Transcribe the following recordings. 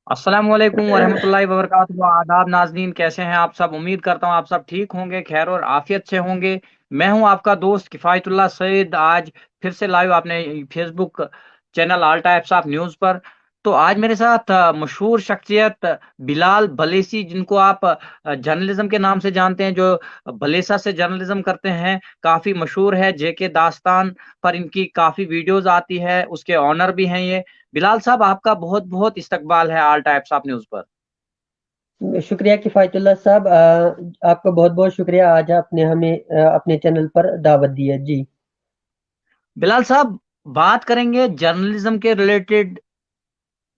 अस्सलाम वालेकुम वरहमतुल्लाहि वबरकातुहू। आदाब नाजरीन, कैसे हैं आप सब? उम्मीद करता हूँ आप सब ठीक होंगे, खैर और आफियत से होंगे। मैं हूं आपका दोस्त किफ़ायतुल्लाह सईद। आज फिर से लाइव आपने Facebook channel all types of news पर। तो आज मेरे साथ मशहूर शख्सियत बिलाल भलेसी, जिनको आप जर्नलिज्म के नाम से जानते हैं, जो भलेसा से जर्नलिज्म करते हैं, काफ़ी मशहूर है। जेके दास्तान पर इनकी काफ़ी वीडियोज़ आती है, उसके ऑनर भी हैं ये। बिलाल साहब, आपका बहुत-बहुत इस्तकबाल है ऑल टाइप्स ऑफ न्यूज़ पर। शुक्रिया किफ़ायतुल्लाह साहब। आपका बहुत-बहुत शुक्रिया, आज आपने हमें अपने चैनल पर दावत दी है। जी। बिलाल साहब, बात करेंगे जर्नलिज्म के रिलेटेड।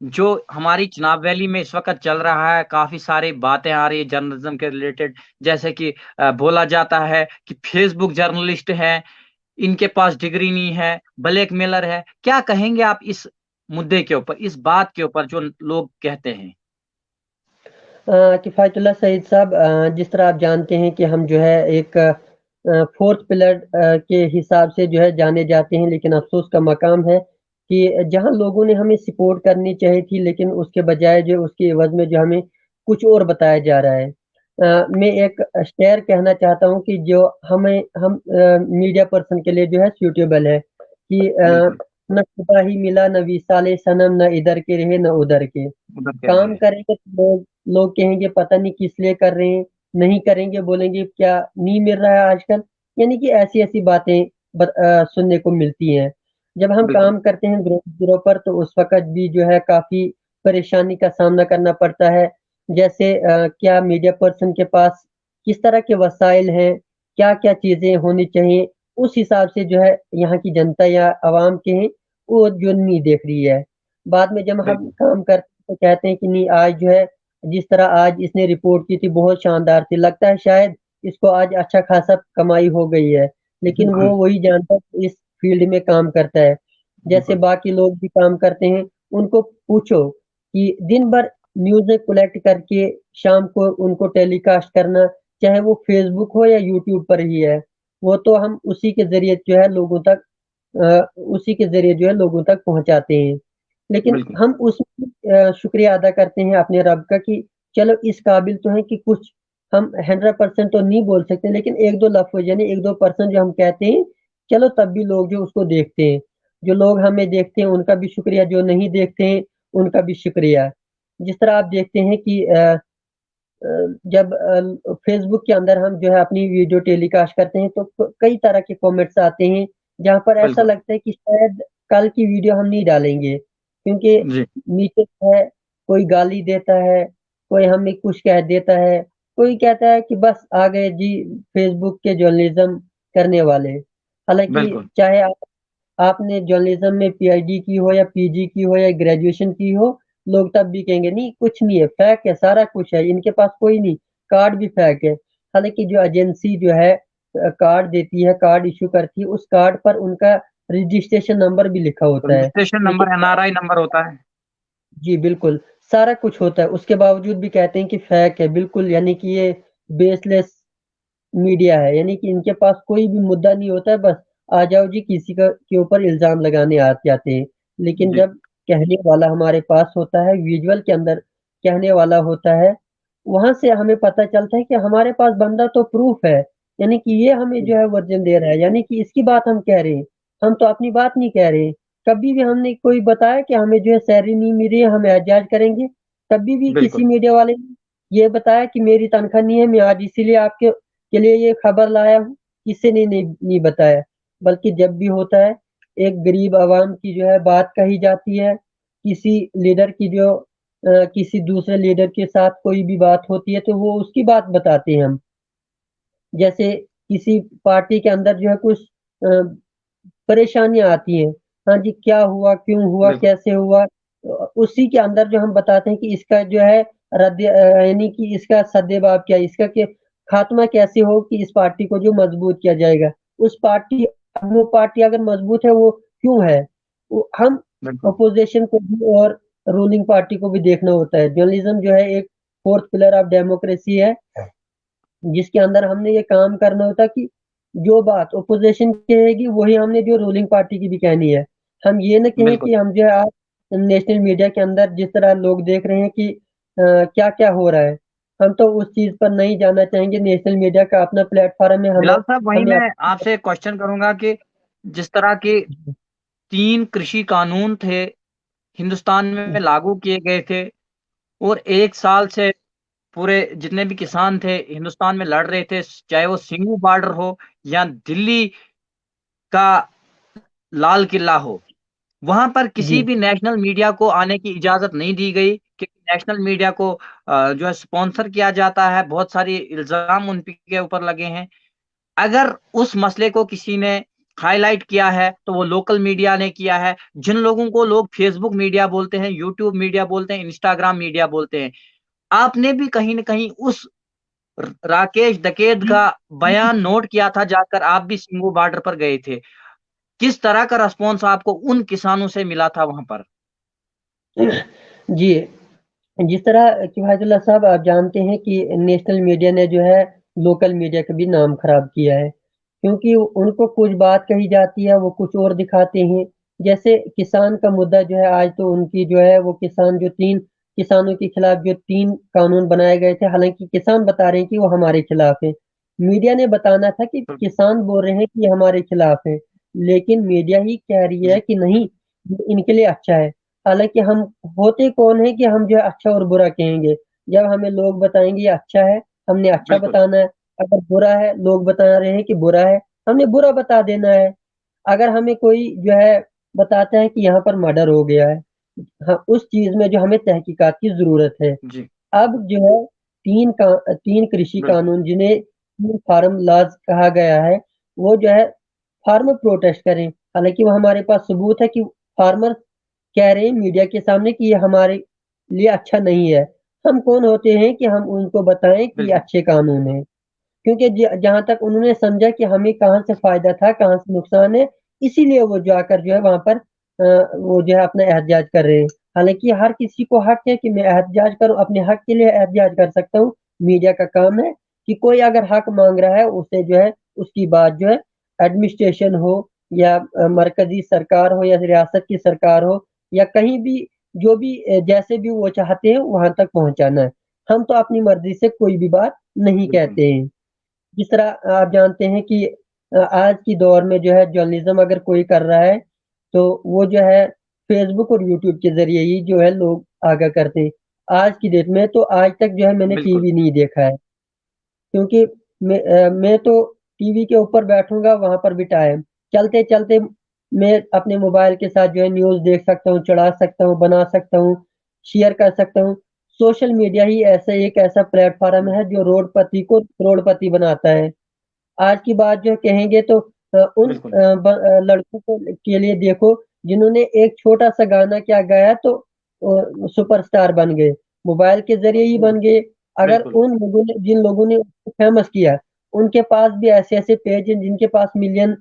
जो हमारी चिनाब वैली में इस वक़्त चल रहा है, काफ़ी सारी बातें आ रही है जर्नलिज्म के रिलेटेड। जैसे कि बोला जाता है कि फेसबुक जर्नलिस्ट हैं, इनके पास डिग्री नहीं है, ब्लैकमेलर है। क्या कहेंगे आप इस मुद्दे के ऊपर, इस बात के ऊपर जो लोग कहते हैं? किफ़ायतुल्लाह सईद साहब, जिस तरह आप जानते हैं कि हम जो है एक 4th पिलर के हिसाब से जो है जाने जाते हैं, लेकिन अफ़सोस का मकाम है कि जहाँ लोगों ने हमें सपोर्ट करनी चाहिए थी, लेकिन उसके बजाय जो उसके एवज़ में जो हमें कुछ और बताया जा रहा है। मैं एक शेर कहना चाहता हूँ कि जो मीडिया पर्सन के लिए जो है सूटेबल है कि बिल्कुल, ना खुदा ही मिला, ना विसाले सनम, ना इधर के रहे, ना उधर के। उधर कह रहे काम हैं। करेंगे तो लोग लोग कहेंगे पता नहीं किस लिए कर रहे हैं, नहीं करेंगे बोलेंगे क्या नहीं मिल रहा है आजकल। यानी कि ऐसी-ऐसी बातें सुनने को मिलती हैं। जब हम बिल्कुल, काम करते हैं ग्राउंड ज़ीरो पर, तो उस वक़्त भी जो है काफ़ी परेशानी का सामना करना पड़ता है। जैसे क्या मीडिया पर्सन के पास किस तरह के वसाइल हैं, क्या-क्या चीज़ें होनी चाहिए, उस हिसाब से जो है यहाँ की जनता या आवाम के हैं, वो जो नहीं देख रही है। बाद में जब हम बिल्कुल, काम करते हैं तो कहते हैं कि नहीं, आज जो है जिस तरह आज इसने रिपोर्ट की थी बहुत शानदार थी, लगता है शायद इसको आज अच्छा खासा कमाई हो गई है, लेकिन वो बिल्कुल, वही जानता है कि इस फील्ड में काम करता है। जैसे बिल्कुल, बाकी लोग भी काम करते हैं, उनको पूछो कि दिन भर न्यूज़ें कलेक्ट करके शाम को उनको टेलीकास्ट करना, चाहे वो फ़ेसबुक हो या यूट्यूब पर ही है, वो तो हम उसी के ज़रिए जो है उसी के ज़रिए जो है लोगों तक पहुँचाते हैं। लेकिन बिल्कुल, हम उसमें शुक्रिया अदा करते हैं अपने रब का कि चलो इस काबिल तो हैं कि कुछ हम 100% तो नहीं बोल सकते, लेकिन 1-2 लफ्ज़ यानी 1-2% जो हम कहते हैं, चलो तब भी लोग जो उसको देखते हैं। जो लोग हमें देखते हैं उनका भी शुक्रिया, जो नहीं देखते हैं उनका भी शुक्रिया। जिस तरह आप देखते हैं कि जब फ़ेसबुक के अंदर हम जो है अपनी वीडियो टेलीकास्ट करते हैं तो कई तरह के कमेंट्स आते हैं, जहाँ पर ऐसा बिल्कुल। लगता है कि शायद कल की वीडियो हम नहीं डालेंगे, क्योंकि जी, नीचे जो है कोई गाली देता है, कोई हमें कुछ कह देता है, कोई कहता है कि बस आ गए जी फ़ेसबुक के जर्नलिज़्म करने वाले। हालाँकि बिल्कुल, चाहे आपने जर्नलिज्म में पीएचडी की हो या पीजी की हो या ग्रेजुएशन की हो, लोग तब भी कहेंगे नहीं कुछ नहीं है, फेक है, सारा कुछ है, इनके पास कोई नहीं, कार्ड भी फेक है। हालाँकि जो एजेंसी जो है कार्ड देती है, कार्ड इश्यू करती है, उस कार्ड पर उनका रजिस्ट्रेशन नंबर भी लिखा होता है। रजिस्ट्रेशन लेकिन नंबर एनआरआई नंबर होता है। जी, बिल्कुल, सारा कुछ होता है, उसके बावजूद भी कहते हैं कि फेक है, बिल्कुल यानी कि ये बेसलेस मीडिया है, यानी कि इनके पास कोई भी मुद्दा नहीं होता है, बस आ जाओ जी किसी का के ऊपर इल्ज़ाम लगाने आ जाते हैं। लेकिन जी, जब कहने वाला हमारे पास होता है, विज़ुअल के अंदर कहने वाला होता है, वहाँ से हमें पता चलता है कि हमारे पास बंदा तो प्रूफ़ है, यानी कि ये हमें जो है वर्ज़न दे रहा है, यानी कि इसकी बात हम कह रहे हैं, हम तो अपनी बात नहीं कह रहे हैं। कभी भी हमने कोई बताया कि हमें जो है सैलरी नहीं मिल रही है, हम एहतजाज करेंगे, कभी भी किसी बिल्कुल, मीडिया वाले ने ये बताया कि मेरी तनख्वाह नहीं है, मैं आज इसीलिए आपके के लिए ये खबर लाया हूँ, किसी ने नहीं बताया। बल्कि जब भी होता है, एक गरीब आवाम की जो है बात कही जाती है, किसी लीडर की जो किसी दूसरे लीडर के साथ कोई भी बात होती है, तो वो उसकी बात बताते हैं हम। जैसे किसी पार्टी के अंदर जो है कुछ अ, परेशानियाँ आती हैं। हाँ जी, क्या हुआ, क्यों हुआ, बिल्कुल, कैसे हुआ? उसी के अंदर जो हम बताते हैं कि इसका जो है यानी कि इसका सद्देबाब क्या है, इसका खात्मा कैसे हो कि इस पार्टी को जो मजबूत किया जाएगा। वो पार्टी अगर मजबूत है वो क्यों है? वो हम बिल्कुल, अपोज़िशन को भी और रूलिंग पार्टी को भी देखना होता है। जर्नलिज़्म जो है एक 4th पिलर ऑफ डेमोक्रेसी है। जिसके अंदर हमने ये काम करना होता कि जो बात अपोज़िशन कहेगी वही हमने जो रूलिंग पार्टी की भी कहनी है। हम ये ना कहें बिल्कुल, कि हम जो है नेशनल मीडिया के अंदर जिस तरह लोग देख रहे हैं कि क्या क्या हो रहा है, हम तो उस चीज पर नहीं जाना चाहेंगे। नेशनल मीडिया का अपना प्लेटफॉर्म है, हमें बिलाल साहब, वही हमें मैं आपसे क्वेश्चन करूंगा कि जिस तरह के 3 कृषि कानून थे हिंदुस्तान में लागू किए गए थे, और 1 साल से पूरे जितने भी किसान थे हिंदुस्तान में लड़ रहे थे, चाहे वो सिंगू बॉर्डर हो या दिल्ली का लाल किला हो, वहां पर किसी जी भी नेशनल मीडिया को आने की इजाजत नहीं दी गई, क्योंकि नेशनल मीडिया को जो है स्पॉन्सर किया जाता है, बहुत सारी इल्जाम उन के ऊपर लगे हैं। अगर उस मसले को किसी ने हाईलाइट किया है तो वो लोकल मीडिया ने किया है, जिन लोगों को लोग फेसबुक मीडिया बोलते हैं, यूट्यूब मीडिया बोलते हैं, इंस्टाग्राम मीडिया बोलते हैं। आपने भी कहीं ना कहीं उस राकेश डकैत का बयान नोट किया था, जाकर आप भी सिंगू बॉर्डर पर गए थे। किस तरह का रिस्पॉन्स आपको उन किसानों से मिला था वहां पर? जी। जिस तरह किफ़ायतुल्लाह साहब, आप जानते हैं कि नेशनल मीडिया ने जो है लोकल मीडिया का भी नाम खराब किया है, क्योंकि उनको कुछ बात कही जाती है, वो कुछ और दिखाते हैं। जैसे किसान का मुद्दा जो है, आज तो उनकी जो है वो किसान जो 3 किसानों के खिलाफ जो 3 कानून बनाए गए थे, हालाँकि किसान बता रहे हैं कि वो हमारे खिलाफ है। मीडिया ने बताना था कि किसान बोल रहे हैं कि ये हमारे खिलाफ है, लेकिन मीडिया ही कह रही है जी, कि नहीं, ये इनके लिए अच्छा है। हालाँकि हम होते कौन है कि हम जो है अच्छा और बुरा कहेंगे। जब हमें लोग बताएँगे ये अच्छा है, हमने अच्छा बिल्कुल बताना है। अगर बुरा है, लोग बता रहे हैं कि बुरा है, हमने बुरा बता देना है। अगर हमें कोई जो है बताता है कि यहाँ पर मर्डर हो गया है, हाँ, उस चीज़ में जो हमें तहकीकात की ज़रूरत है। जी, अब जो है 3 कृषि बिल्कुल कानून, जिन्हें 3 फार्म लॉज़ कहा गया है, वो जो है फार्मर प्रोटेस्ट करें। हालाँकि वो हमारे पास सबूत है कि फार्मर कह रहे हैं मीडिया के सामने कि ये हमारे लिए अच्छा नहीं है। हम कौन होते हैं कि हम उनको बताएँ कि ये बिल्कुल अच्छे कानून हैं? क्योंकि जहाँ तक उन्होंने समझा कि हमें कहाँ से फ़ायदा था, कहाँ से नुकसान है, इसीलिए वो जाकर जो है वहाँ पर वो जो है अपना एहतजाज कर रहे हैं। हालाँकि हर किसी को हक है कि मैं एहतजाज करूँ, अपने हक के लिए एहतजाज कर सकता हूँ। मीडिया का काम है कि कोई अगर हक माँग रहा है, उसे जो है उसकी बात जो है एडमिनिस्ट्रेशन हो या मरकज़ी सरकार हो या रियासत की सरकार हो या कहीं भी, जो भी जैसे भी वो चाहते हैं वहाँ तक पहुँचाना है। हम तो अपनी मर्ज़ी से कोई भी बात नहीं बिल्कुल कहते हैं। जिस तरह आप जानते हैं कि आज की दौर में जो है जर्नलिज़्म अगर कोई कर रहा है, तो वो जो है फ़ेसबुक और यूट्यूब के ज़रिए ही जो है लोग आगाह करते हैं। आज की डेट में तो आज तक जो है मैंने बिल्कुल टीवी नहीं देखा है, क्योंकि मैं तो टीवी के ऊपर बैठूँगा वहाँ पर भी टाइम चलते-चलते मैं अपने मोबाइल के साथ जो है न्यूज़ देख सकता हूँ, चढ़ा सकता हूँ, बना सकता हूँ, शेयर कर सकता हूँ। सोशल मीडिया ही ऐसा प्लेटफ़ॉर्म है जो रोडपति को करोड़पति बनाता है। आज की बात जो कहेंगे तो बिल्कुल लड़कों को के लिए देखो, जिन्होंने एक छोटा-सा गाना क्या गाया तो सुपरस्टार बन गए, मोबाइल के ज़रिए ही बन गए। अगर बिल्कुल उन लोगों ने, जिन लोगों ने उसको फ़ेमस किया, उनके पास भी ऐसे-ऐसे पेज हैं जिनके पास मिलियन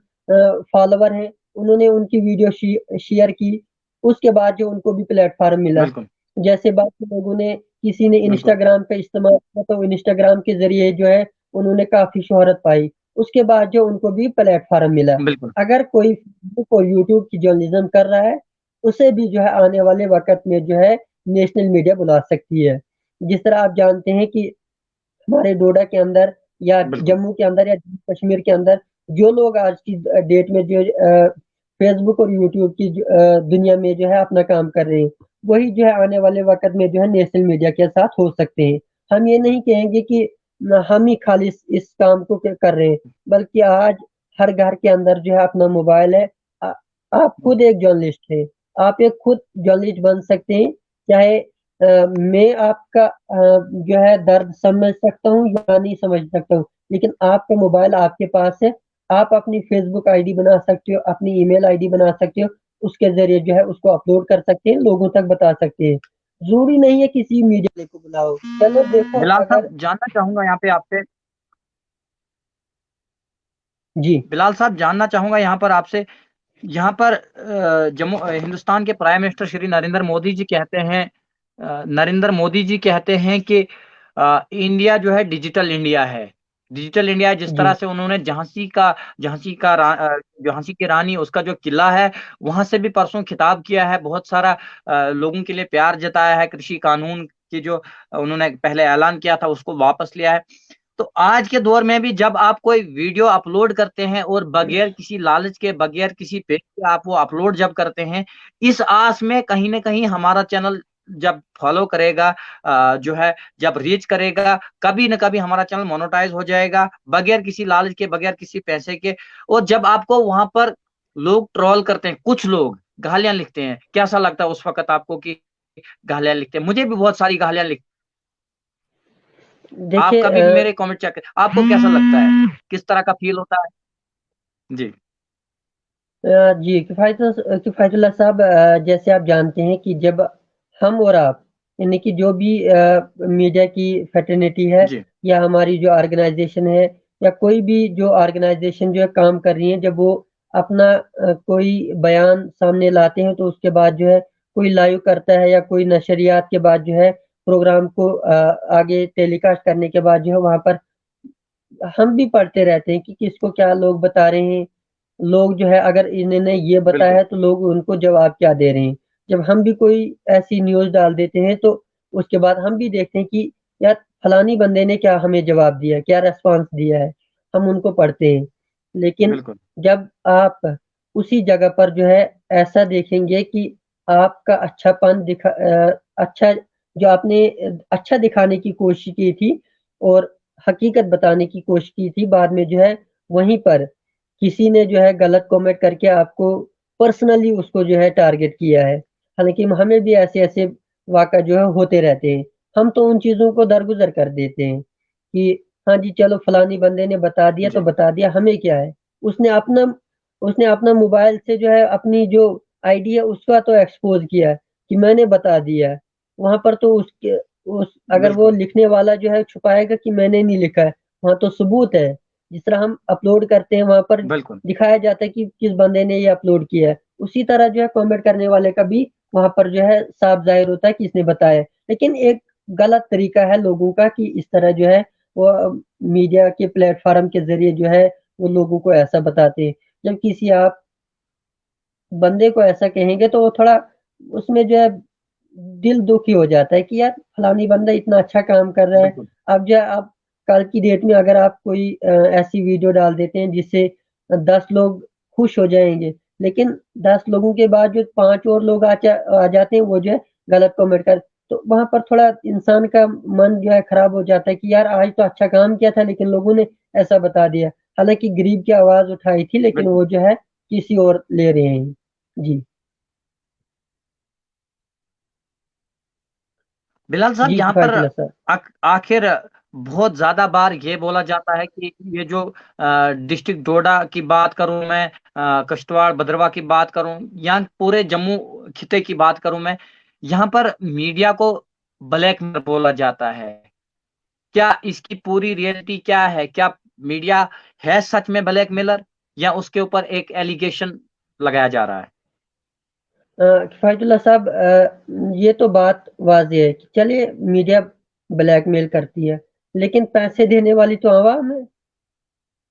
फॉलोवर हैं, उन्होंने उनकी वीडियो शेयर की, उसके बाद जो उनको भी प्लेटफ़ॉर्म मिला। बिल्कुल जैसे बाकी लोगों ने, किसी ने बिल्कुल इंस्टाग्राम का इस्तेमाल किया तो इंस्टाग्राम के ज़रिए जो है उन्होंने काफ़ी शोहरत पाई। उसके बाद जो उनको भी प्लेटफ़ॉर्म मिला। बिल्कुल अगर कोई फ़ेसबुक और यूट्यूब की जर्नलिज़्म कर रहा है, उसे भी जो है आने वाले वक़्त में जो है नेशनल मीडिया बुला सकती है। जिस तरह आप जानते हैं कि हमारे डोडा के अंदर या बिल्कुल जम्मू के अंदर या जम्मू कश्मीर के अंदर जो लोग आज की डेट में जो फ़ेसबुक और यूट्यूब की दुनिया में जो है अपना काम कर रहे हैं, वही जो है आने वाले वक़्त में जो है नेशनल मीडिया के साथ हो सकते हैं। हम ये नहीं कहेंगे कि हम ही खाली इस काम को कर रहे हैं, बल्कि आज हर घर के अंदर जो है अपना मोबाइल है। अ, आप खुद एक जर्नलिस्ट हैं, आप एक खुद जर्नलिस्ट बन सकते हैं, चाहे मैं आपका जो है दर्द समझ सकता हूँ या नहीं समझ सकता हूँ, लेकिन आपका मोबाइल आपके पास है, आप अपनी फ़ेसबुक आईडी बना सकते हो, अपनी ईमेल आईडी बना सकते हो, उसके ज़रिए जो है उसको अपलोड कर सकते हैं, लोगों तक बता सकते हैं। ज़रूरी नहीं है किसी मीडिया वाले को बुलाओ। चलो देखो, बिलाल अगर साहब, जानना चाहूंगा यहाँ पे आपसे, जी, बिलाल साहब जानना चाहूंगा यहाँ पर आपसे, यहाँ पर हिंदुस्तान के प्राइम मिनिस्टर श्री नरेंद्र मोदी जी कहते हैं, नरेंद्र मोदी जी कहते हैं कि इंडिया जो है डिजिटल इंडिया है। डिजिटल इंडिया जिस जी तरह से उन्होंने झांसी की रानी, उसका जो किला है, वहां से भी परसों खिताब किया है, बहुत सारा लोगों के लिए प्यार जताया है। कृषि कानून की जो उन्होंने पहले ऐलान किया था उसको वापस लिया है। तो आज के दौर में भी जब आप कोई वीडियो अपलोड करते हैं और बगैर किसी लालच के, बगैर किसी पेज के आप वो अपलोड जब करते हैं, इस आस में कहीं ना कहीं हमारा चैनल जब फॉलो करेगा, जो है जब रीच करेगा, कभी ना कभी हमारा चैनल मोनेटाइज हो जाएगा, बगैर किसी लालच के, बगैर किसी पैसे के। और जब आपको वहां पर लोग ट्रोल करते हैं, कुछ लोग गालियां लिखते हैं, कैसा लगता है उस वक्त आपको कि गालियां लिखते हैं? मुझे भी बहुत सारी गालियां लिखते हैं। आप देखिए कभी भी मेरे कमेंट चेक करें, आपको कैसा लगता है, किस तरह का फील होता है? जी। जी किफ़ायतुल्लाह साहब, जैसे आप जानते हैं कि जब हम और आप, यानी कि जो भी मीडिया की फैटर्निटी है जी। या हमारी जो ऑर्गेनाइजेशन है या कोई भी जो ऑर्गेनाइजेशन जो है काम कर रही है, जब वो अपना कोई बयान सामने लाते हैं तो उसके बाद जो है कोई लाइव करता है या कोई नशरियात के बाद जो है प्रोग्राम को आगे टेलीकास्ट करने के बाद जो है वहाँ पर हम भी पढ़ते रहते हैं कि किसको क्या लोग बता रहे हैं। लोग जो है अगर इन्होंने ये बताया बिल्कुल। है तो लोग उनको जवाब क्या दे रहे हैं। जब हम भी कोई ऐसी न्यूज़ डाल देते हैं तो उसके बाद हम भी देखते हैं कि यार फलानी बंदे ने क्या हमें जवाब दिया, क्या रिस्पॉन्स दिया है, हम उनको पढ़ते हैं। लेकिन बिल्कुल। जब आप उसी जगह पर जो है ऐसा देखेंगे कि आपका अच्छा जो आपने अच्छा दिखाने की कोशिश की थी और हकीकत बताने की कोशिश की थी, बाद में जो है वहीं पर किसी ने जो है गलत कमेंट करके आपको पर्सनली उसको जो है टारगेट किया है। हालाँकि हमें भी ऐसे-ऐसे वाक़या जो है होते रहते हैं। हम तो उन चीज़ों को दरगुज़र कर देते हैं कि हाँ जी, चलो फलानी बंदे ने बता दिया तो जी। बता दिया, हमें क्या है? उसने अपना उसने अपना मोबाइल से जो है अपनी जो आईडी है उसका तो एक्सपोज़ किया है कि मैंने बता दिया है। वहाँ पर तो उसके उस अगर वो बिल्कुल। लिखने वाला जो है छुपाएगा कि मैंने नहीं लिखा है, वहाँ तो सबूत है। जिस तरह हम अपलोड करते हैं वहाँ पर बिल्कुल। दिखाया जाता है कि किस बंदे ने ये अपलोड किया है। उसी तरह जो है कमेंट करने वाले का भी वहाँ पर जो है साफ ज़ाहिर होता है कि इसने बताया है। लेकिन एक गलत तरीका है लोगों का कि इस तरह जो है वो मीडिया के प्लेटफ़ॉर्म के ज़रिए जो है वो लोगों को ऐसा बताते हैं। जब किसी आप बंदे को ऐसा कहेंगे तो वो थोड़ा उसमें जो है दिल दुखी हो जाता है कि यार फलानी बंदा इतना अच्छा काम कर रहा है। बिल्कुल। अब जो है आप कल की डेट में अगर आप कोई ऐसी वीडियो डाल देते हैं जिससे 10 लोग खुश हो जाएँगे, लेकिन 10 लोगों के बाद जो 5 और लोग आ जाते हैं वो जो है गलत कमेंट कर, तो वहाँ पर थोड़ा इंसान का मन जो है खराब हो जाता है कि यार आज तो अच्छा काम किया था लेकिन लोगों ने ऐसा बता दिया। हालाँकि गरीब की आवाज़ उठाई थी लेकिन बिल्कुल। वो जो है किसी और ले रहे हैं। जी। बिलाल साहब, जी, यहाँ पर किफ़ायतुल्लाह सर। आखिर बहुत ज्यादा बार ये बोला जाता है कि ये जो डिस्ट्रिक्ट डोडा की बात करूं मैं, कश्तवाड़ भद्रवा की बात करूं, या पूरे जम्मू खिते की बात करूं मैं, यहाँ पर मीडिया को ब्लैकमेल बोला जाता है। क्या इसकी पूरी रियलिटी क्या है? क्या मीडिया है सच में ब्लैकमेलर, या उसके ऊपर एक एलिगेशन लगाया जा रहा है? किफ़ायतुल्लाह साहब, ये तो बात वाज़ेह है कि चलिए मीडिया ब्लैकमेल करती है, लेकिन पैसे देने वाली तो अवाम है।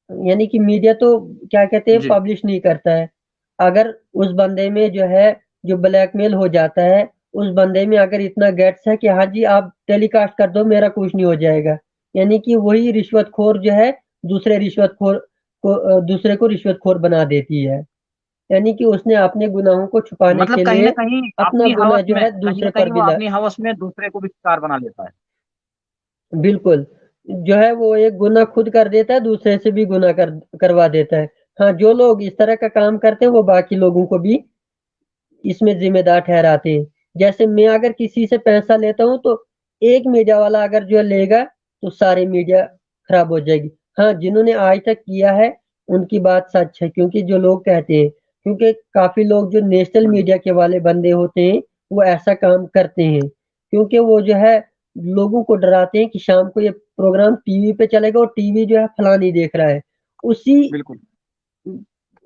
यानी कि मीडिया तो क्या कहते हैं जी। पब्लिश नहीं करता है। अगर उस बंदे में जो है जो ब्लैकमेल हो जाता है, उस बंदे में अगर इतना गट्स है कि हाँ जी आप टेलीकास्ट कर दो मेरा कुछ नहीं हो जाएगा। यानी कि वही रिश्वतखोर जो है दूसरे को रिश्वतखोर बना देती है। यानी कि उसने अपने गुनाहों को छुपाने मतलब के कहीं ना लिए कहीं अपना अपनी गुनाह हवस जो में, है कहीं ना दूसरे पर कहीं वो भी ला अपनी हवस में दूसरे को भी शिकार बना लेता है। बिल्कुल, जो है वो एक गुनाह खुद कर देता है, दूसरे से भी गुनाह करवा देता है। हाँ, जो लोग इस तरह का काम करते हैं वो बाकी लोगों को भी इसमें ज़िम्मेदार ठहराते हैं। जैसे मैं अगर किसी से पैसा लेता हूँ तो एक मीडिया वाला अगर जो लेगा तो सारी मीडिया खराब हो जाएगी। हाँ, जिन्होंने आज तक किया है उनकी बात सच है क्योंकि जो लोग कहते हैं क्योंकि काफ़ी लोग जो नेशनल बिल्कुल। मीडिया के वाले बंदे होते हैं वो ऐसा काम करते हैं। क्योंकि वो जो है लोगों को डराते हैं कि शाम को ये प्रोग्राम टीवी पे चलेगा और टीवी जो है फलानी देख रहा है। उसी बिल्कुल।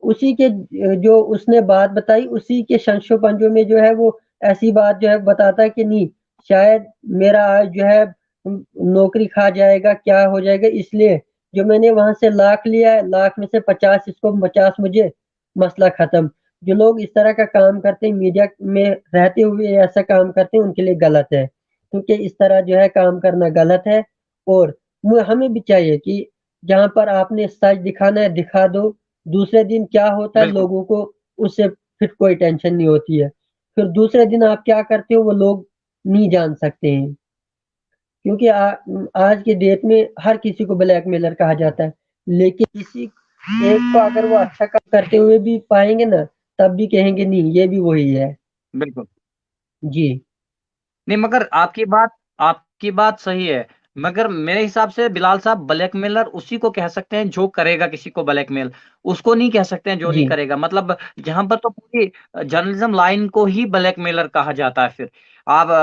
उसी के जो उसने बात बताई उसी के शंशो-पंजों में जो है वो ऐसी बात जो है बताता है कि नहीं शायद मेरा आज जो है नौकरी खा जाएगा, क्या हो जाएगा इसलिए जो मैंने वहां से लाख लिया है, लाख में से 50 इसको, 50 मुझे, मसला खत्म। जो लोग इस तरह का काम करते हैं, मीडिया में रहते हुए ऐसा काम करते हैं, उनके लिए गलत है, क्योंकि इस तरह जो है काम करना गलत है। और हमें भी चाहिए कि जहां पर आपने सच दिखाना है दिखा दो। दूसरे दिन क्या होता है बिल्कुल। लोगों को उससे फिर कोई टेंशन नहीं होती है। फिर दूसरे दिन आप क्या करते हो वो लोग नहीं जान सकते हैं, क्योंकि आज के डेट में हर किसी को ब्लैकमेलर कहा जाता है। लेकिन किसी एक को अगर वो अच्छा काम करते हुए भी पाएंगे ना, तब भी कहेंगे नहीं ये भी वही है। बिल्कुल। जी। नहीं, मगर आपकी बात सही है। मगर मेरे हिसाब से बिलाल साहब, ब्लैकमेलर उसी को कह सकते हैं जो करेगा किसी को ब्लैकमेल। उसको नहीं कह सकते हैं जो नहीं जी। करेगा। मतलब जहां पर तो पूरी जर्नलिज्म लाइन को ही ब्लैकमेलर कहा जाता है फिर।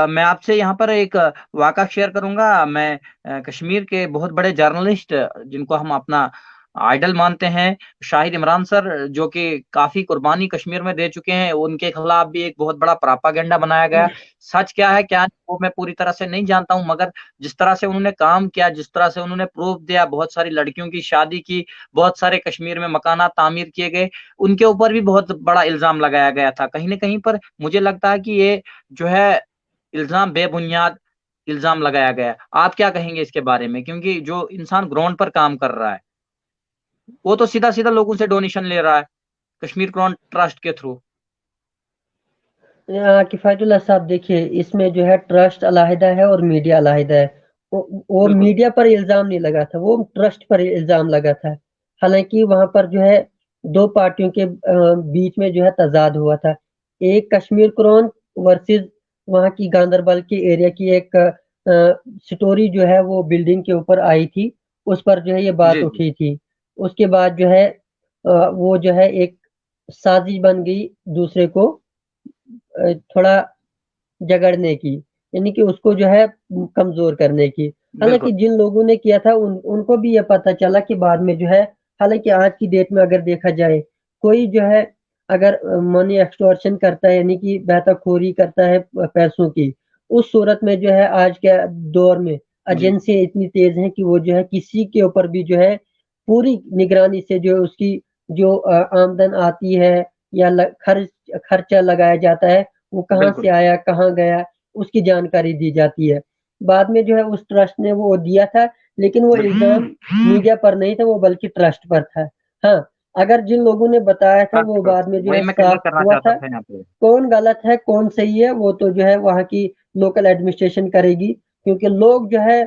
मैं आपसे यहाँ पर एक वाकया शेयर करूंगा। मैं कश्मीर के बहुत बड़े जर्नलिस्ट, जिनको हम अपना आइडल मानते हैं, शाहिद इमरान सर, जो कि काफी कुर्बानी कश्मीर में दे चुके हैं, उनके खिलाफ भी एक बहुत बड़ा प्रोपागेंडा बनाया गया। सच क्या है क्या नहीं, वो मैं पूरी तरह से नहीं जानता हूं, मगर जिस तरह से उन्होंने काम किया, जिस तरह से उन्होंने प्रूफ दिया, बहुत सारी लड़कियों की शादी की, बहुत सारे कश्मीर में मकानात तामीर किए गए, उनके ऊपर भी बहुत बड़ा इल्जाम लगाया गया था। कहीं ना कहीं पर मुझे लगता है कि ये जो है इल्जाम बेबुनियाद इल्जाम लगाया गया है। आप क्या कहेंगे इसके बारे में? क्योंकि जो इंसान ग्राउंड पर काम कर रहा है, वो तो सीधा सीधा लोगों से डोनेशन ले रहा है कश्मीर क्राउन ट्रस्ट के थ्रू। किफ़ायतुल्लाह साहब, देखिए इसमें जो है ट्रस्ट अलहदा है और मीडिया अलहदा है। वो बिल्कुल। मीडिया पर इल्ज़ाम नहीं लगा था, वो ट्रस्ट पर इल्ज़ाम लगा था। हालांकि वहां पर जो है दो पार्टियों के बीच में जो है तजाद हुआ था। एक कश्मीर क्रोन वर्सेस वहां की गांदरबल के एरिया की एक स्टोरी जो है वो बिल्डिंग के ऊपर आई थी, उस पर जो है ये बात जी जी। उठी थी। उसके बाद जो है वो जो है एक साजिश बन गई दूसरे को थोड़ा जगड़ने की, यानी कि उसको जो है कमजोर करने की। हालांकि बिल्कुल। जिन लोगों ने किया था उनको भी ये पता चला कि बाद में जो है, हालांकि आज की डेट में अगर देखा जाए, कोई जो है अगर मनी एक्सटॉर्शन करता है, यानी कि बहताखोरी करता है पैसों की, उस सूरत में जो है आज के दौर में जी एजेंसियां इतनी तेज हैं कि वो जो है किसी के ऊपर भी जो है पूरी निगरानी से जो है उसकी जो आमदन आती है या खर्चा लगाया जाता है, वो कहाँ से बिल्कुल। आया कहाँ गया, उसकी जानकारी दी जाती है। बाद में जो है उस ट्रस्ट ने वो दिया था, लेकिन वो बिल्कुल। इल्जाम मीडिया पर नहीं था, वो बल्कि ट्रस्ट पर था। हाँ, अगर जिन लोगों ने बताया था ट्रस्ट वो पर, बाद में जो वही है मैं क्लियर साफ करना हुआ चाहता था। था यहाँ पे। कौन गलत है कौन सही है वो तो जो है वहाँ की लोकल एडमिनिस्ट्रेशन करेगी, क्योंकि लोग जो है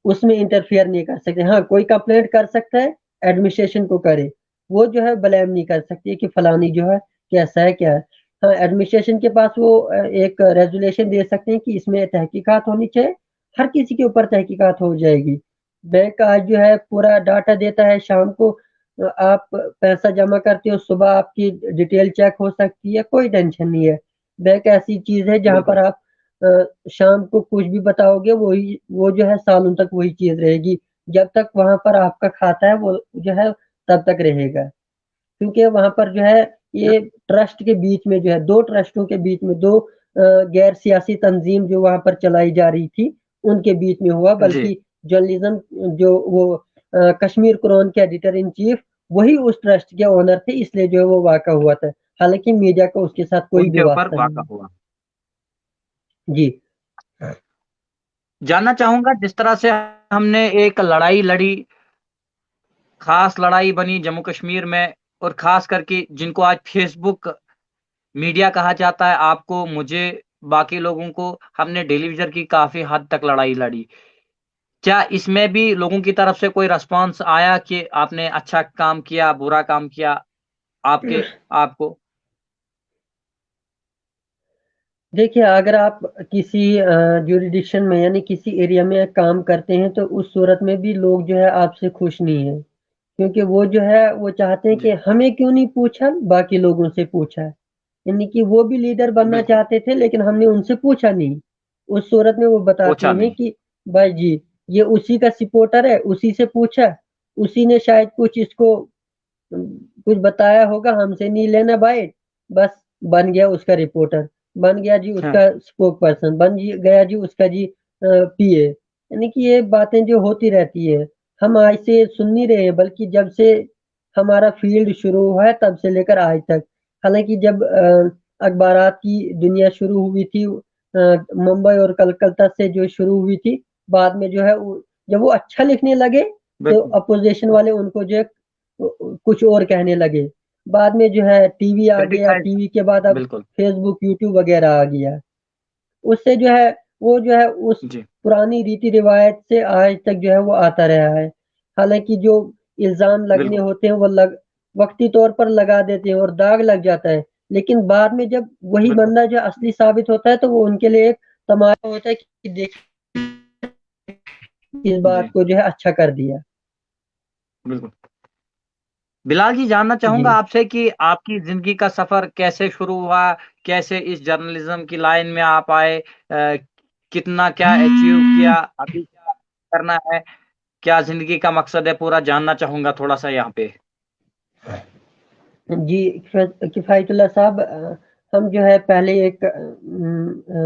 उसमें इंटरफियर नहीं कर सकते। हाँ, कोई कंप्लेंट कर सकता है, एडमिनिस्ट्रेशन को करे, वो जो है ब्लेम नहीं कर सकती कि फलानी जो है कैसा है क्या है। हाँ, एडमिनिस्ट्रेशन के पास वो एक रेजुलेशन दे सकते हैं कि इसमें तहकीकात होनी चाहिए, हर किसी के ऊपर तहकीकात हो जाएगी। बैंक आज जो है पूरा डाटा देता है, शाम को आप पैसा जमा करते हो, सुबह आपकी डिटेल चेक हो सकती है, कोई टेंशन नहीं है। बैंक ऐसी चीज है जहां पर बिल्कुल। आप शाम को कुछ भी बताओगे वही वो जो है सालों तक वही चीज रहेगी। जब तक वहां पर आपका खाता है वो जो है तब तक रहेगा, क्योंकि वहां पर जो है ये ट्रस्ट के बीच में जो है दो ट्रस्टों के बीच में दो गैर सियासी तंजीम जो वहां पर चलाई जा रही थी उनके बीच में हुआ। जी। बल्कि जर्नलिज्म जो वो कश्मीर कुरान के एडिटर इन चीफ वही उस ट्रस्ट के ओनर थे, इसलिए जो है वो वाक़ा हुआ था। हालांकि मीडिया का उसके साथ कोई भी उनके ऊपर वास्ता वाक़ा नहीं। हुआ। जी। जानना चाहूंगा, जिस तरह से हमने एक लड़ाई लड़ी, खास लड़ाई बनी जम्मू कश्मीर में, और खास करके जिनको आज फेसबुक मीडिया कहा जाता है, आपको, मुझे, बाकी लोगों को, हमने टेलीविजन की काफी हद तक लड़ाई लड़ी। क्या इसमें भी लोगों की तरफ से कोई रिस्पांस आया कि आपने अच्छा काम किया, बुरा काम किया, आपके आपको? देखिए, अगर आप किसी ज्यूरिडिक्शन में यानी किसी एरिया में काम करते हैं तो उस सूरत में भी लोग जो है आपसे खुश नहीं है, क्योंकि वो जो है वो चाहते हैं कि जी। हमें क्यों नहीं पूछा, बाकी लोगों से पूछा। यानी कि वो भी लीडर बनना बिल्कुल। चाहते थे लेकिन हमने उनसे पूछा नहीं। उस सूरत में वो बताते पूछा हैं नहीं। कि भाई जी ये उसी का सपोर्टर है, उसी से पूछा, उसी ने शायद कुछ इसको कुछ बताया होगा, हमसे नहीं लेना भाई। बस बन गया उसका रिपोर्टर, बन गया जी हाँ। उसका स्पोक पर्सन, गया जी उसका जी पीए। यानी कि ये बातें जो होती रहती है। हम आज से सुन नहीं रहे हैं, बल्कि जब से हमारा फील्ड शुरू हुआ है तब से लेकर आज तक। हालांकि जब अखबारात की दुनिया शुरू हुई थी, मुंबई और कलकत्ता से जो शुरू हुई थी, बाद में जो है जब वो अच्छा लिखने लगे तो बिल्कुल अपोजिशन वाले उनको जो है कुछ और कहने लगे। बाद में जो है टीवी आ गया, क्रिटिसाइज। टीवी के बाद अब बिल्कुल। फेसबुक यूट्यूब वगैरह आ गया। उससे जो है वो जो है उस जी। पुरानी रीति रिवायत से आज तक जो है वो आता रहा है। हालांकि जो इल्जाम लगने बिल्कुल। होते हैं वो वक्ती तौर पर लगा देते हैं और दाग लग जाता है, लेकिन बाद में जब वही बिल्कुल। बंदा जो असली साबित होता है तो वो उनके लिए एक तमाशा होता है कि देख इस बात जी। को जो है अच्छा कर दिया। बिल्कुल। बिलाल जी, जानना जी। चाहूंगा आपसे कि आपकी जिंदगी का सफर कैसे शुरू हुआ, कैसे इस जर्नलिज्म की लाइन में आप आए, कितना क्या अचीव किया, अभी क्या करना है, क्या जिंदगी का मकसद है, पूरा जानना चाहूंगा थोड़ा सा यहाँ पे। जी, किफ़ायतुल्लाह साहब, हम जो है पहले एक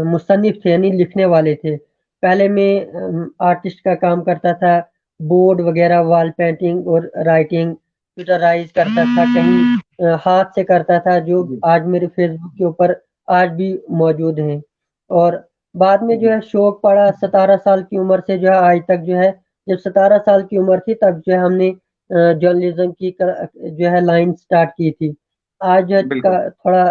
मुसन्निफ़ थे, यानी लिखने वाले थे। पहले मैं आर्टिस्ट का काम करता था, बोर्ड वगैरह, वॉल पेंटिंग और राइटिंग, ट्विटराइज़ करता था, कहीं हाथ से करता था, जो जी। आज मेरे फ़ेसबुक के ऊपर आज भी मौजूद हैं। और बाद में जो जी। है शौक पड़ा, 17 साल की उम्र से जो है आज तक जो है, जब 17 साल की उम्र थी तब जो है हमने जर्नलिज्म की जो है लाइन स्टार्ट की थी। आज का बिल्कुल। थोड़ा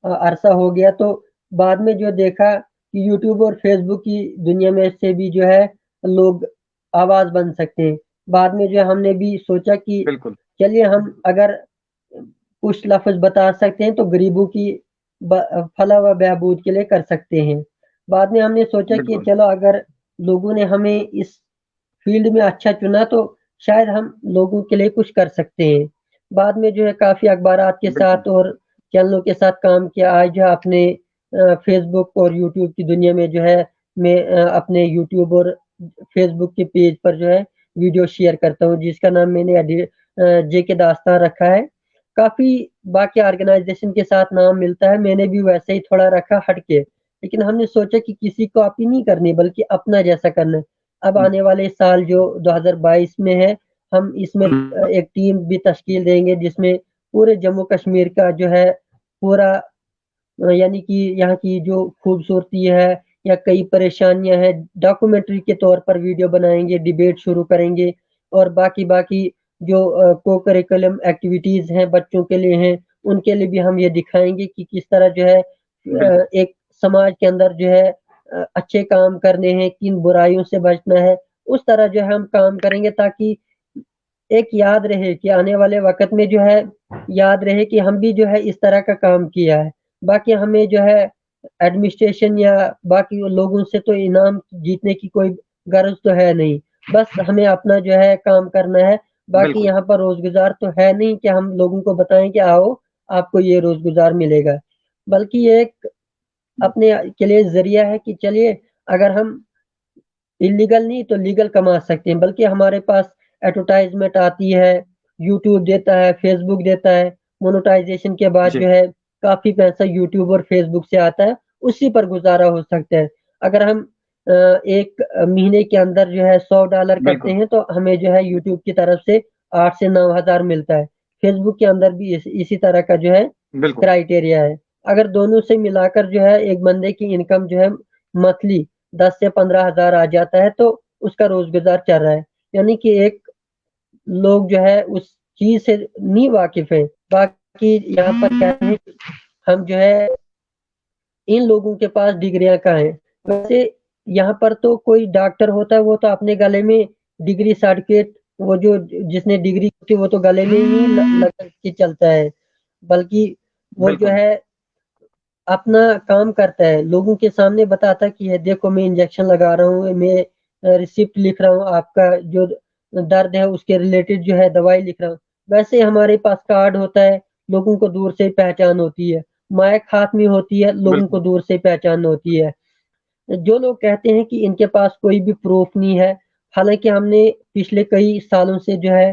अरसा हो गया, तो बाद में जो देखा कि यूट्यूब और फेसबुक की दुनिया में से भी जो है लोग आवाज बन सकते हैं। बाद में जो हमने भी सोचा कि बिल्कुल। चलिए हम अगर कुछ लफ्ज बता सकते हैं तो गरीबों की फलाह व बहबूद के लिए कर सकते हैं। बाद में हमने सोचा कि बिल्कुल। चलो अगर लोगों ने हमें इस फील्ड में अच्छा चुना तो शायद हम लोगों के लिए कुछ कर सकते हैं। बाद में जो है काफ़ी अखबारात के बिल्कुल। साथ और चैनलों के साथ काम किया। आज जो है अपने फेसबुक और यूट्यूब की दुनिया में जो है मैं अपने यूट्यूब और फेसबुक के पेज पर जो है वीडियो शेयर करता हूँ, जिसका नाम मैंने जेके दास्तान रखा है। काफ़ी बाकी ऑर्गेनाइजेशन के साथ नाम मिलता है, मैंने भी वैसे ही थोड़ा रखा हटके, लेकिन हमने सोचा कि किसी कॉपी नहीं करनी बल्कि अपना जैसा करना है। अब आने वाले साल जो 2022 में है, हम इसमें एक टीम भी तश्कील देंगे जिसमें पूरे जम्मू कश्मीर का जो है पूरा यानी कि यहाँ की जो खूबसूरती है या कई परेशानियां हैं, डॉक्यूमेंट्री के तौर पर वीडियो बनाएंगे, डिबेट शुरू करेंगे और बाकी बाकी जो को करिकुलम एक्टिविटीज हैं बच्चों के लिए हैं, उनके लिए भी हम ये दिखाएंगे कि किस तरह जो है बिल्कुल। एक समाज के अंदर जो है अच्छे काम करने हैं, किन बुराइयों से बचना है। उस तरह जो है हम काम करेंगे ताकि एक याद रहे कि आने वाले वक़्त में जो है याद रहे कि हम भी जो है इस तरह का काम किया है। बाकी हमें जो है एडमिनिस्ट्रेशन या बाकी लोगों से तो इनाम जीतने की कोई गरज तो है नहीं। बस हमें अपना जो है काम करना है। बाकी बिल्कुल। यहाँ पर रोज़गार तो है नहीं कि हम लोगों को बताएँ कि आओ आपको ये रोज़गार मिलेगा। बल्कि ये एक अपने के लिए ज़रिया है कि चलिए अगर हम इल्लीगल नहीं तो लीगल कमा सकते हैं, बल्कि हमारे पास एडवर्टाइजमेंट आती है, यूट्यूब देता है, फेसबुक देता है, मोनेटाइजेशन के बाद जी। जो है काफ़ी पैसा यूट्यूब और फेसबुक से आता है, उसी पर गुज़ारा हो सकता है। अगर हम एक महीने के अंदर जो है $100 करते बिल्कुल। हैं तो हमें जो है यूट्यूब की तरफ से 8 से 9 हज़ार मिलता है। फेसबुक के अंदर भी इसी तरह का जो है बिल्कुल। क्राइटेरिया है। अगर दोनों से मिलाकर जो है एक बंदे की इनकम जो है मंथली 10 से 15 हज़ार आ जाता है तो उसका रोज़गार चल रहा है। यानी कि एक लोग जो है उस चीज़ से नहीं वाकिफ़ हैं। बाकी यहाँ पर क्या है कि हम जो है इन लोगों के पास डिग्रियाँ कहाँ हैं? वैसे यहाँ पर तो कोई डॉक्टर होता है वो तो अपने गले में डिग्री सर्टिफ़िकेट, वो जो जिसने डिग्री की वो तो गले में ही लगा के चलता है। बल्कि वो जो बिल्कुल। है अपना काम करता है, लोगों के सामने बताता है कि ये देखो मैं इंजेक्शन लगा रहा हूँ, मैं रिसिप्ट लिख रहा हूँ, आपका जो दर्द है उसके रिलेटेड जो है दवाई लिख रहा हूँ। वैसे हमारे पास कार्ड होता है, लोगों को दूर से पहचान होती है, माइक हाथ में होती है, लोगों को बिल्कुल। दूर से पहचान होती है। जो लोग कहते हैं कि इनके पास कोई भी प्रूफ नहीं है, हालांकि हमने पिछले कई सालों से जो है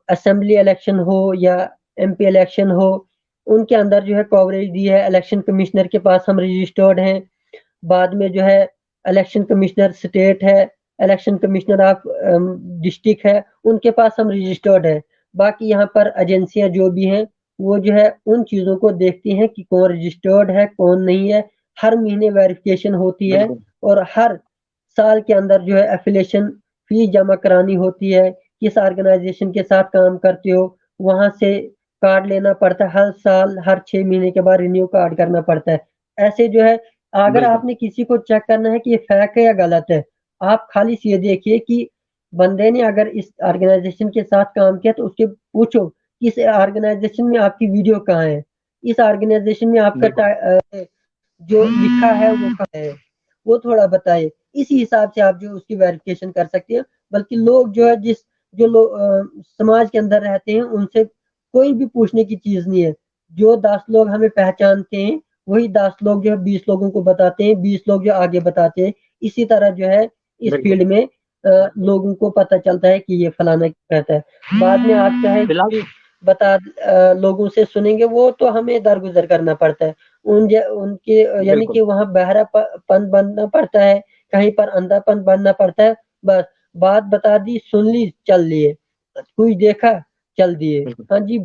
असेंबली इलेक्शन हो या एमपी इलेक्शन हो, उनके अंदर जो है कवरेज दी है। इलेक्शन कमिश्नर के पास हम रजिस्टर्ड हैं। बाद में जो है इलेक्शन कमिश्नर स्टेट है, इलेक्शन कमिश्नर ऑफ डिस्ट्रिक्ट है, उनके पास हम रजिस्टर्ड है। बाकी यहाँ पर एजेंसियां जो भी हैं वो जो है उन चीजों को देखती हैं कि कौन रजिस्टर्ड है कौन नहीं है। हर महीने वेरिफिकेशन होती है बिल्कुल और हर साल के अंदर जो है एफिलिएशन फीस जमा करानी होती है। किस ऑर्गेनाइजेशन के साथ काम करते हो वहां से कार्ड लेना पड़ता है, हर साल हर 6 महीने के बाद रिन्यू कार्ड करना पड़ता है। ऐसे जो है अगर बिल्कुल आपने किसी को चेक करना है कि ये फेक है या गलत है, आप खाली से ये देखिए कि बंदे ने अगर इस ऑर्गेनाइजेशन के साथ काम किया तो उसके पूछो कि इस ऑर्गेनाइजेशन में आपकी वीडियो कहाँ है, इस ऑर्गेनाइजेशन में आपका बिल्कुल जो लिखा है वो कहाँ है, वो थोड़ा बताए। इसी हिसाब से आप जो उसकी वेरिफिकेशन कर सकते हैं। बल्कि लोग जो है जो लोग समाज के अंदर रहते हैं उनसे कोई भी पूछने की चीज नहीं है। जो 10 लोग हमें पहचानते हैं वही 10 लोग जो है 20 लोगों को बताते हैं, 20 लोग जो आगे बताते हैं। इसी तरह जो है इस बिल्कुल फील्ड में लोगों को पता चलता है कि ये फलाना कहता है। बाद में आप चाहे बिलाल कि लोगों से सुनेंगे वो तो हमें दरगुजर करना पड़ता है। उनके यानी बिल्कुल कि वहाँ बहरापन बनना पड़ता है, कहीं पर अंधापन बनना पड़ता है। बस बात बता दी, सुन ली, चल लिए, कुछ देखा, चल दिए। बिल्कुल हाँ जी,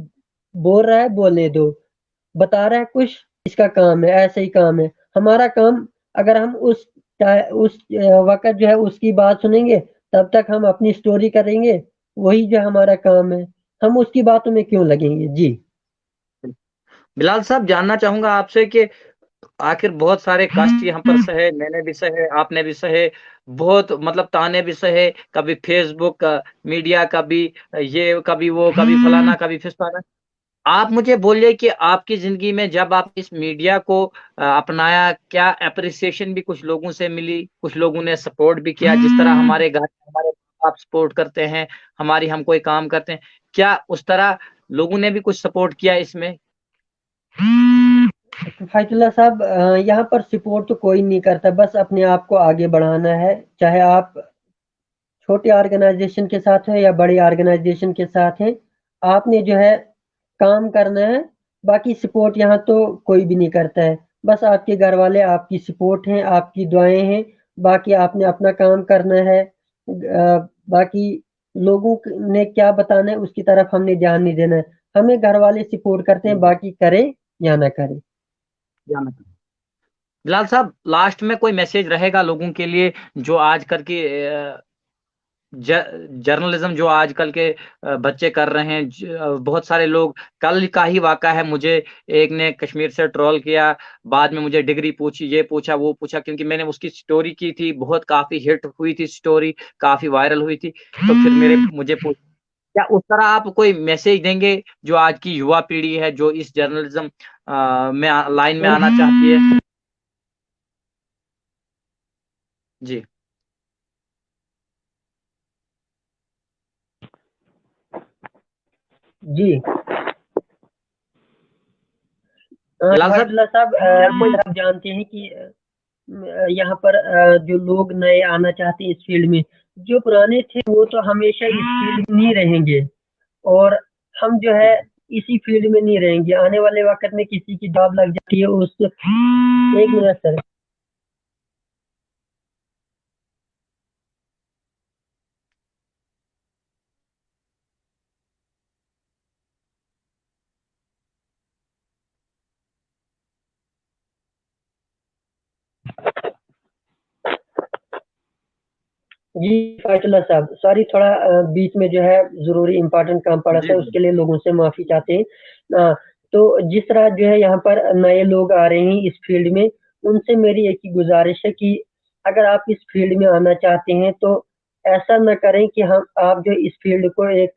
बोल रहा है बोलने दो, बता रहा है कुछ, इसका काम है, ऐसे ही काम है। हमारा काम अगर हम उस वक़्त जो है उसकी बात सुनेंगे, तब तक हम अपनी स्टोरी करेंगे, वही जो हमारा काम है। हम उसकी बातों में क्यों लगेंगे? जी। बिलाल साहब, जानना चाहूंगा आपसे कि आखिर बहुत सारे कष्ट यहाँ पर सहे, मैंने भी सहे, आपने भी सहे, बहुत मतलब ताने भी सहे, कभी फेसबुक मीडिया, कभी ये, कभी वो, कभी फलाना, कभी फिस्ताना। आप मुझे बोलिए कि आपकी जिंदगी में जब आप इस मीडिया को अपनाया, क्या अप्रिसिएशन भी कुछ लोगों से मिली, कुछ लोगों ने सपोर्ट भी किया, जिस तरह हमारे घर में हमारे आप सपोर्ट करते हैं, हमारी हम कोई काम करते हैं, क्या उस तरह लोगों ने भी कुछ सपोर्ट किया इसमें? फायतुल्ला साहब, यहाँ पर सपोर्ट तो कोई नहीं करता, बस अपने आप को आगे बढ़ाना है। चाहे आप छोटे ऑर्गेनाइजेशन के साथ हैं या बड़े ऑर्गेनाइजेशन के साथ हैं, आपने जो है काम करना है। बाकी सपोर्ट यहाँ तो कोई भी नहीं करता है। बस आपके घर वाले आपकी सपोर्ट हैं, आपकी दुआएं हैं। बाकी आपने अपना काम करना है। बाकी लोगों ने क्या बताना है उसकी तरफ हमने ध्यान नहीं देना है। हमें घर वाले सपोर्ट करते हैं, बिल्कुल। बाकी करें या ना करें। बिलाल साहब, लास्ट में कोई मैसेज रहेगा लोगों के लिए जो आजकल की जर्नलिज्म जो आजकल के बच्चे कर रहे हैं, बहुत सारे लोग, कल का ही वाक़ा है, मुझे एक ने कश्मीर से ट्रोल किया, बाद में मुझे डिग्री पूछी, ये पूछा, वो पूछा, क्योंकि मैंने उसकी स्टोरी की थी, बहुत काफ़ी हिट हुई थी स्टोरी, काफ़ी वायरल हुई थी, तो फिर मेरे मुझे पूछ क्या उस तरह आप कोई मैसेज देंगे जो आज की युवा पीढ़ी है, जो इस जर्नलिज्म में लाइन में आना चाहती है? जी। जी। बिलाल साहब, फायदुल्ला साहब, क्या कोई आप जानते हैं कि यहाँ पर जो लोग नए आना चाहते हैं इस फील्ड में, जो पुराने थे वो तो हमेशा इस फील्ड में नहीं रहेंगे। और हम जो है इसी फील्ड में नहीं रहेंगे। आने वाले वक्त में किसी की जॉब लग जाती है उस एक मिनट सर। जी फायतुल्ला साहब, सॉरी, थोड़ा बीच में जो है जरूरी इम्पोर्टेंट काम पड़ा जी, था, जी। उसके लिए लोगों से माफी चाहते हैं। तो जिस तरह जो है यहाँ पर नए लोग आ रहे हैं इस फील्ड में, उनसे मेरी एक ही गुजारिश है कि अगर आप इस फील्ड में आना चाहते हैं तो ऐसा न करें कि हम आप जो इस फील्ड को एक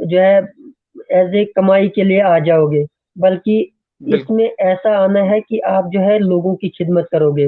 जो है एज ए कमाई के लिए आ जाओगे, बल्कि बिल्कुल इसमें ऐसा आना है कि आप जो है लोगों की खिदमत करोगे।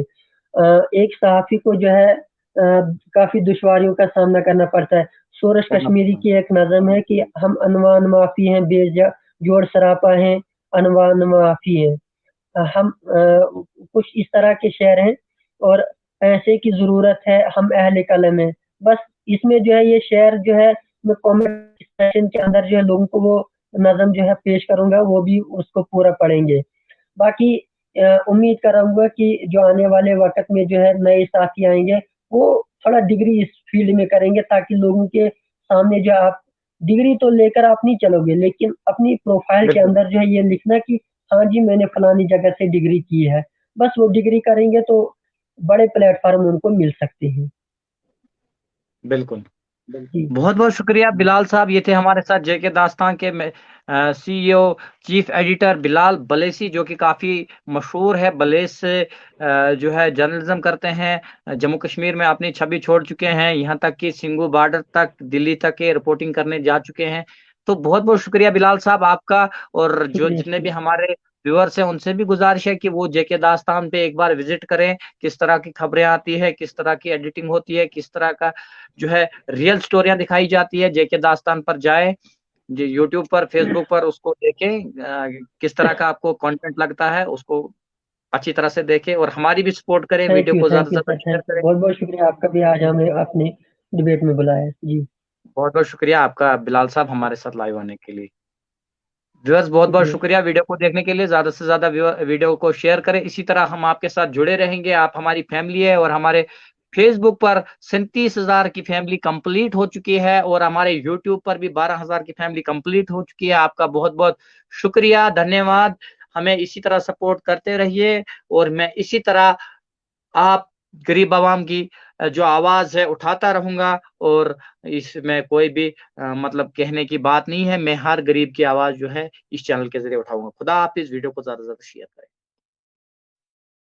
एक सहाफ़ी को जो है काफ़ी दुश्वारियों का सामना करना पड़ता है। सूरज करना कश्मीरी पड़ता है। की एक नज़म है कि हम अनवान माफ़ी हैं, बेजोड़ सरापा हैं, अनवान माफ़ी हैं। हम कुछ इस तरह के शेर हैं और पैसे की ज़रूरत है, हम अहले कलम हैं। बस इसमें जो है ये शेर जो है मैं कमेंट सेक्शन के अंदर जो है लोगों को वो नज़म जो है पेश करूँगा, वो भी उसको पूरा पढ़ेंगे। बाकी उम्मीद कर रहा हूँ कि जो आने वाले वक़्त में जो है नए साथी आएँगे, वो थोड़ा डिग्री इस फील्ड में करेंगे, ताकि लोगों के सामने जो आप डिग्री तो लेकर आप नहीं चलोगे, लेकिन अपनी प्रोफाइल के बिल्कुल। अंदर जो है ये लिखना कि हाँ जी मैंने फलानी जगह से डिग्री की है। बस वो डिग्री करेंगे तो बड़े प्लेटफॉर्म उनको मिल सकते हैं। बिल्कुल। जी। बहुत बहुत शुक्रिया बिलाल साहब, ये थे हमारे साथ जेके दास्तान के सीईओ, चीफ एडिटर बिलाल बलेसी, जो कि काफ़ी मशहूर है। बलेस से जो है जर्नलिज्म करते हैं, जम्मू कश्मीर में अपनी छवि छोड़ चुके हैं, यहाँ तक कि सिंगू बॉर्डर तक, दिल्ली तक के रिपोर्टिंग करने जा चुके हैं। तो बहुत बहुत शुक्रिया बिलाल साहब आपका। और जो शुक्रिया जितने भी शुक्रिया। हमारे व्यूअर्स हैं उनसे भी गुजारिश है कि वो जेके दास्तान पे एक बार विजिट करें। किस तरह की खबरें आती है, किस तरह की एडिटिंग होती है, किस तरह का जो है रियल स्टोरियां दिखाई जाती है, जेके दास्तान पर जाए, जो यूट्यूब पर, फेसबुक पर उसको देखें। किस तरह का आपको कंटेंट लगता है उसको अच्छी तरह से देखें, और हमारी भी सपोर्ट करें, वीडियो को ज्यादा थैंक से यू ज्यादा सर, शेयर थैंक यू, करें। बहुत बहुत शुक्रिया आपका भी, आज हमें अपने डिबेट में बुलाया जी। बहुत बहुत शुक्रिया आपका बिलाल साहब हमारे साथ लाइव आने के लिए। व्यूअर्स बहुत बहुत शुक्रिया। शुक्रिया वीडियो को देखने के लिए, ज्यादा से ज्यादा वीडियो को शेयर करें। इसी तरह हम आपके साथ जुड़े रहेंगे, आप हमारी फैमिली है, और हमारे फेसबुक पर 37,000 की फैमिली कंप्लीट हो चुकी है, और हमारे यूट्यूब पर भी 12,000 की फैमिली कंप्लीट हो चुकी है। आपका बहुत बहुत शुक्रिया, धन्यवाद। हमें इसी तरह सपोर्ट करते रहिए, और मैं इसी तरह आप गरीब आवाम की जो आवाज़ है उठाता रहूँगा। और इसमें कोई भी मतलब कहने की बात नहीं है, मैं हर गरीब की आवाज़ जो है इस चैनल के ज़रिए उठाऊँगा। खुदा हाफ़िज़, वीडियो को ज़्यादा से ज़्यादा शेयर करें।